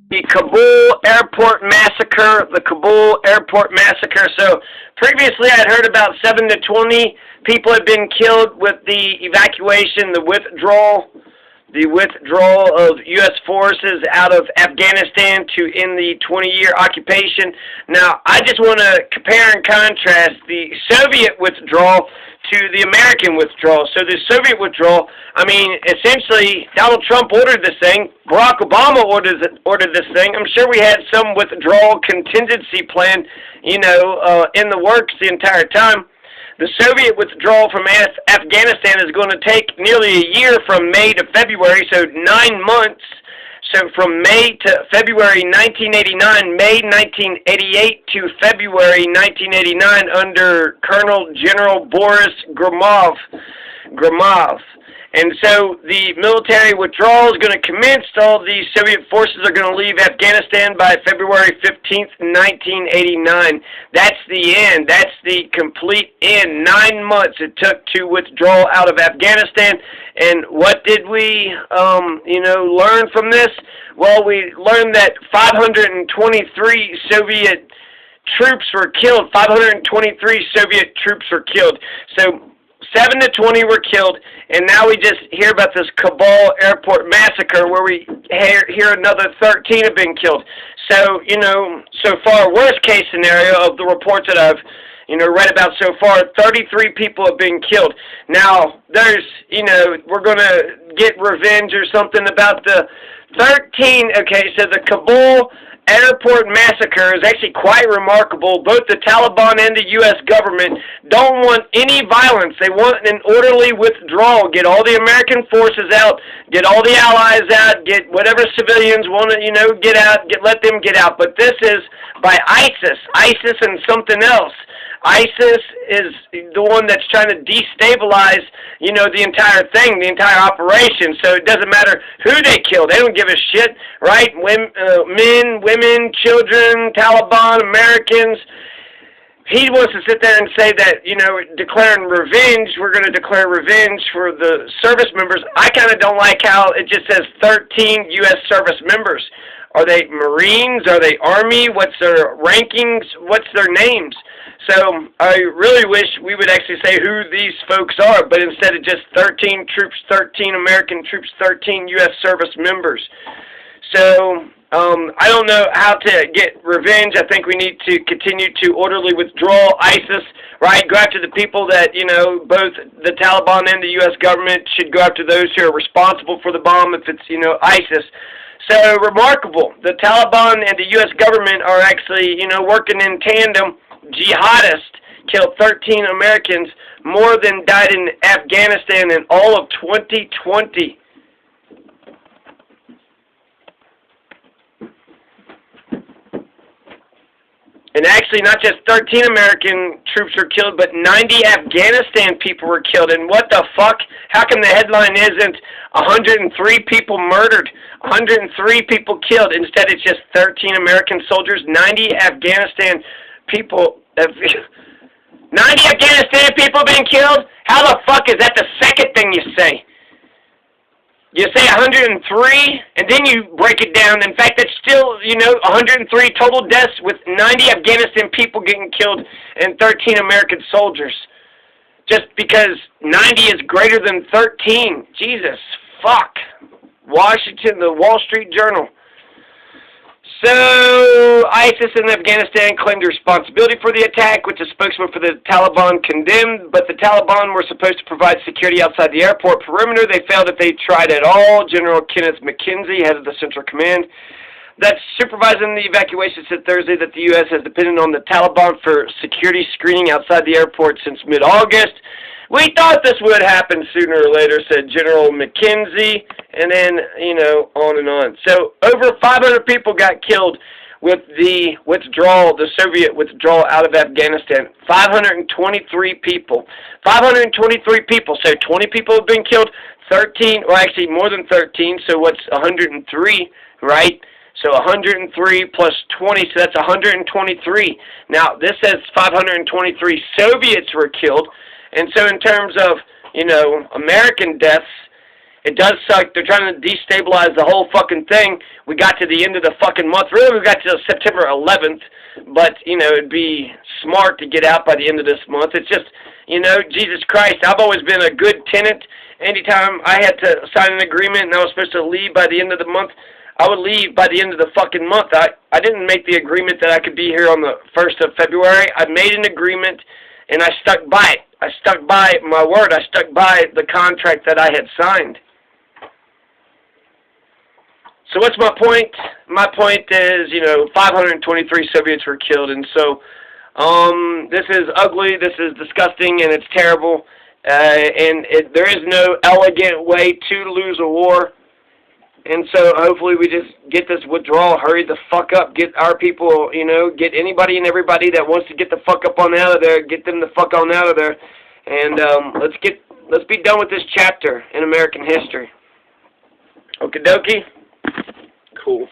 The Kabul airport massacre, the Kabul airport massacre. So previously I had heard about 7 to 20 people had been killed with the evacuation, the withdrawal of U.S. forces out of Afghanistan to end the 20-year occupation. Now, I just want to compare and contrast the Soviet withdrawal to the American withdrawal. So the Soviet withdrawal, I mean, essentially, Donald Trump ordered this thing. Barack Obama ordered this thing. I'm sure we had some withdrawal contingency plan, in the works the entire time. The Soviet withdrawal from Afghanistan is going to take nearly a year from May to February, so 9 months. So from May to February 1989, May 1988 to February 1989 under Colonel General Boris Gromov. And so the military withdrawal is going to commence. All the Soviet forces are going to leave Afghanistan by February 15th, 1989. That's the end. That's the complete end. 9 months it took to withdraw out of Afghanistan. And what did we, learn from this? Well, we learned that 523 Soviet troops were killed. 523 Soviet troops were killed. So 7 to 20 were killed, and now we just hear about this Kabul airport massacre where we hear another 13 have been killed. So, so far, worst case scenario of the reports that I've, read about so far, 33 people have been killed. Now, there's, we're going to get revenge or something about the 13, okay, so the Kabul airport massacre is actually quite remarkable. Both the Taliban and the U.S. government don't want any violence. They want an orderly withdrawal. Get all the American forces out. Get all the allies out. Get whatever civilians want to, get out. Let them get out. But this is by ISIS. ISIS and something else. ISIS is the one that's trying to destabilize, the entire thing, the entire operation. So it doesn't matter who they kill. They don't give a shit, right? Men, women, children, Taliban, Americans. He wants to sit there and say that, declaring revenge, we're going to declare revenge for the service members. I kind of don't like how it just says 13 U.S. service members. Are they Marines? Are they Army? What's their rankings? What's their names? So I really wish we would actually say who these folks are, but instead of just 13 troops, 13 American troops, 13 U.S. service members. So I don't know how to get revenge. I think we need to continue to orderly withdraw ISIS, right? Go after the people that, both the Taliban and the U.S. government should go after those who are responsible for the bomb if it's, ISIS. So remarkable. The Taliban and the U.S. government are actually, working in tandem. Jihadists killed 13 Americans, more than died in Afghanistan in all of 2020. And actually, not just 13 American troops were killed, but 90 Afghanistan people were killed. And what the fuck? How come the headline isn't 103 people murdered, 103 people killed? Instead, it's just 13 American soldiers, 90 Afghanistan people. 90 Afghanistan people being killed? How the fuck is that the second thing you say? You say 103, and then you break it down. In fact, that's still, 103 total deaths with 90 Afghanistan people getting killed and 13 American soldiers. Just because 90 is greater than 13. Jesus, fuck. Washington, the Wall Street Journal. So, ISIS in Afghanistan claimed responsibility for the attack, which a spokesman for the Taliban condemned, but the Taliban were supposed to provide security outside the airport perimeter. They failed if they tried at all. General Kenneth McKenzie, head of the Central Command, that's supervising the evacuation, said Thursday that the U.S. has depended on the Taliban for security screening outside the airport since mid-August. We thought this would happen sooner or later, said General McKenzie, and then, on and on. So over 500 people got killed with the withdrawal, the Soviet withdrawal out of Afghanistan. 523 people. 523 people. So 20 people have been killed. 13, or actually more than 13, so what's 103, right? So 103 plus 20, so that's 123. Now, this says 523 Soviets were killed. And so in terms of, American deaths, It does suck. They're trying to destabilize the whole fucking thing. We got to the end of the fucking month. Really, we got to September 11th. But, you know, it'd be smart to get out by the end of this month. It's just, you know, Jesus Christ, I've always been a good tenant. Anytime I had to sign an agreement and I was supposed to leave by the end of the month, I would leave by the end of the fucking month. I didn't make the agreement that I could be here on the 1st of February. I made an agreement, and I stuck by it. I stuck by my word. I stuck by the contract that I had signed. So what's my point? My point is, you know, 523 Soviets were killed, and so this is ugly, this is disgusting, and it's terrible, and there is no elegant way to lose a war, and so hopefully we just get this withdrawal, hurry the fuck up, get our people, you know, get anybody and everybody that wants to get the fuck up on out of there, get them the fuck on out of there, and let's be done with this chapter in American history. Okie dokie. Cool.